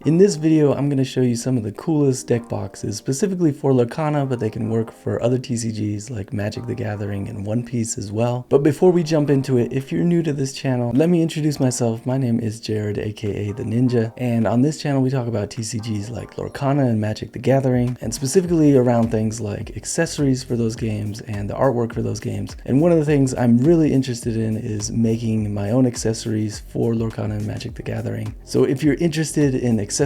In this video, I'm going to show you some of the coolest deck boxes, specifically for Lorcana, but they can work for other TCGs like Magic the Gathering and One Piece as well. But before we jump into it, if you're new to this channel, let me introduce myself. My name is Jared, aka The Ninja, and on this channel we talk about TCGs like Lorcana and Magic the Gathering, and specifically around things like accessories for those games and the artwork for those games. And one of the things I'm really interested in is making my own accessories for Lorcana and Magic the Gathering. So if you're interested in accessories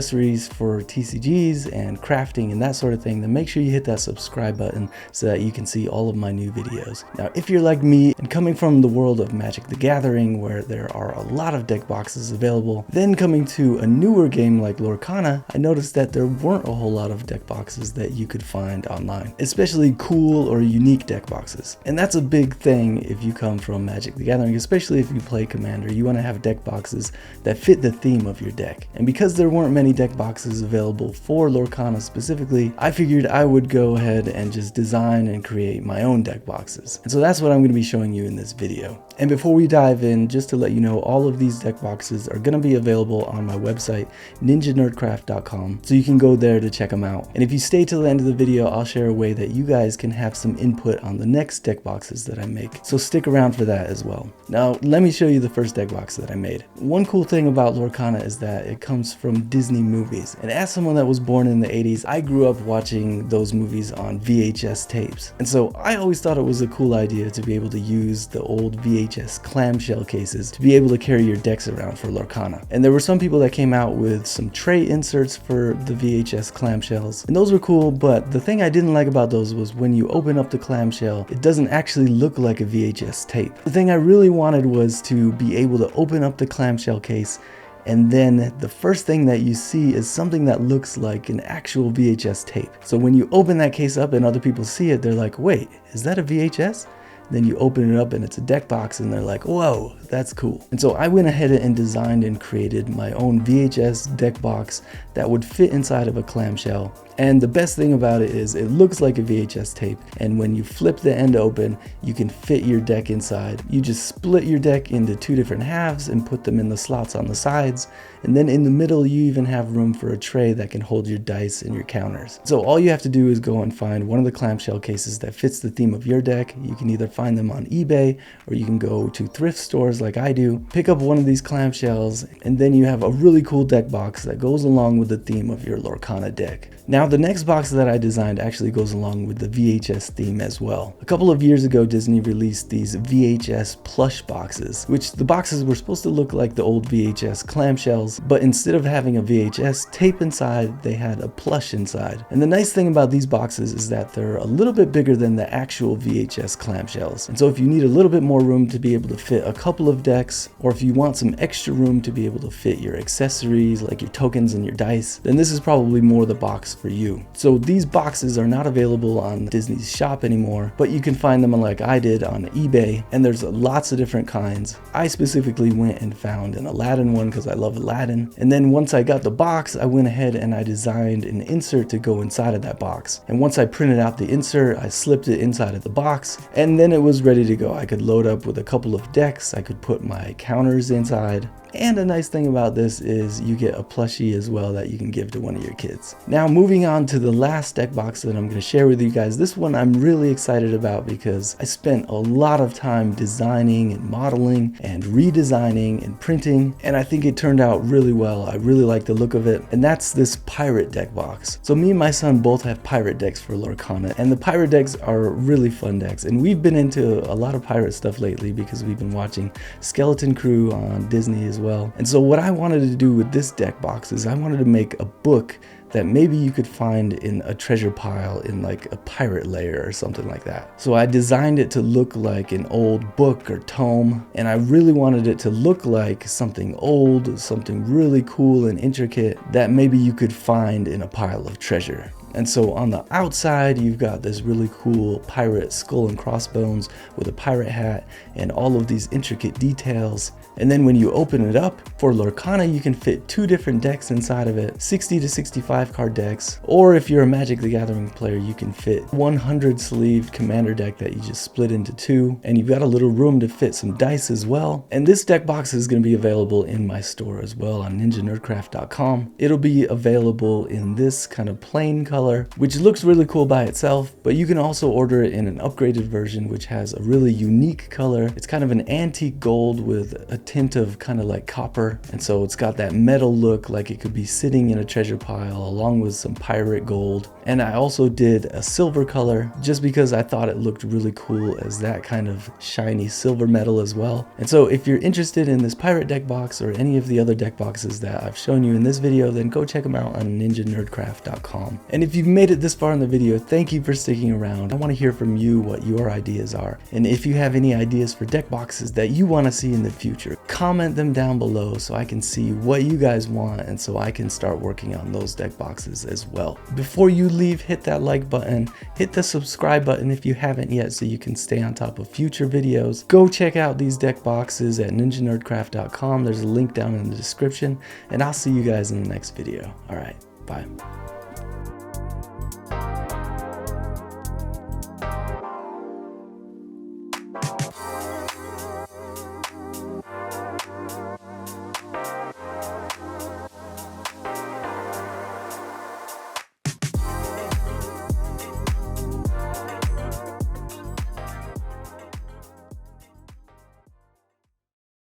for TCGs and crafting and that sort of thing, then make sure you hit that subscribe button so that you can see all of my new videos. Now, if you're like me and coming from the world of Magic the Gathering, where there are a lot of deck boxes available, then coming to a newer game like Lorcana, I noticed that there weren't a whole lot of deck boxes that you could find online, especially cool or unique deck boxes. And that's a big thing if you come from Magic the Gathering, especially if you play Commander. You want to have deck boxes that fit the theme of your deck. And because there weren't many deck boxes available for Lorcana specifically, I figured I would go ahead and just design and create my own deck boxes. And so that's what I'm going to be showing you in this video. And before we dive in, just to let you know, all of these deck boxes are going to be available on my website, ninjanerdcraft.com, so you can go there to check them out. And if you stay till the end of the video, I'll share a way that you guys can have some input on the next deck boxes that I make. So stick around for that as well. Now, let me show you the first deck box that I made. One cool thing about Lorcana is that it comes from Disney movies. And as someone that was born in the 80s, I grew up watching those movies on VHS tapes. And so I always thought it was a cool idea to be able to use the old VHS clamshell cases to be able to carry your decks around for Lorcana. And there were some people that came out with some tray inserts for the VHS clamshells, and those were cool, but the thing I didn't like about those was when you open up the clamshell, it doesn't actually look like a VHS tape. The thing I really wanted was to be able to open up the clamshell case, and then the first thing that you see is something that looks like an actual VHS tape. So when you open that case up and other people see it, they're like, wait, is that a VHS? Then you open it up and it's a deck box and they're like, whoa, that's cool. And so I went ahead and designed and created my own VHS deck box that would fit inside of a clamshell. And the best thing about it is it looks like a VHS tape, and when you flip the end open, you can fit your deck inside. You just split your deck into two different halves and put them in the slots on the sides, and then in the middle you even have room for a tray that can hold your dice and your counters. So all you have to do is go and find one of the clamshell cases that fits the theme of your deck. You can either find them on eBay, or you can go to thrift stores like I do, pick up one of these clamshells, and then you have a really cool deck box that goes along with the theme of your Lorcana deck. Now, the next box that I designed actually goes along with the VHS theme as well. A couple of years ago, Disney released these VHS plush boxes, which the boxes were supposed to look like the old VHS clamshells, but instead of having a VHS tape inside, they had a plush inside. And the nice thing about these boxes is that they're a little bit bigger than the actual VHS clamshells. And so if you need a little bit more room to be able to fit a couple of decks, or if you want some extra room to be able to fit your accessories like your tokens and your dice, then this is probably more the box for you. So these boxes are not available on Disney's shop anymore, but you can find them like I did on eBay, and there's lots of different kinds. I specifically went and found an Aladdin one because I love Aladdin, and then once I got the box, I went ahead and I designed an insert to go inside of that box. And once I printed out the insert, I slipped it inside of the box, and then it was ready to go. I could load up with a couple of decks, I could put my counters inside. And a nice thing about this is you get a plushie as well that you can give to one of your kids. Now, moving on to the last deck box that I'm going to share with you guys. This one I'm really excited about because I spent a lot of time designing and modeling and redesigning and printing, and I think it turned out really well. I really like the look of it, and that's this pirate deck box. So me and my son both have pirate decks for Lorcana, and the pirate decks are really fun decks, and we've been into a lot of pirate stuff lately because we've been watching Skeleton Crew on Disney as well. And so what I wanted to do with this deck box is I wanted to make a book that maybe you could find in a treasure pile in like a pirate lair or something like that. So I designed it to look like an old book or tome, and I really wanted it to look like something old, something really cool and intricate that maybe you could find in a pile of treasure. And so on the outside, you've got this really cool pirate skull and crossbones with a pirate hat and all of these intricate details. And then when you open it up, for Lorcana, you can fit 2 different decks inside of it, 60 to 65 card decks, or if you're a Magic the Gathering player, you can fit 100 sleeved commander deck that you just split into 2, and you've got a little room to fit some dice as well. And this deck box is going to be available in my store as well on ninjanerdcraft.com. It'll be available in this kind of plain color, which looks really cool by itself, but you can also order it in an upgraded version, which has a really unique color. It's kind of an antique gold with a tint of kind of like copper, and so it's got that metal look, like it could be sitting in a treasure pile along with some pirate gold. And I also did a silver color just because I thought it looked really cool as that kind of shiny silver metal as well. And so if you're interested in this pirate deck box or any of the other deck boxes that I've shown you in this video, then go check them out on ninjanerdcraft.com. And if you've made it this far in the video, thank you for sticking around. I want to hear from you what your ideas are. And if you have any ideas for deck boxes that you want to see in the future, comment them down below so I can see what you guys want and so I can start working on those deck boxes as well. Before you leave, hit that like button, hit the subscribe button if you haven't yet so you can stay on top of future videos. Go check out these deck boxes at ninjanerdcraft.com. There's a link down in the description, and I'll see you guys in the next video. All right, bye.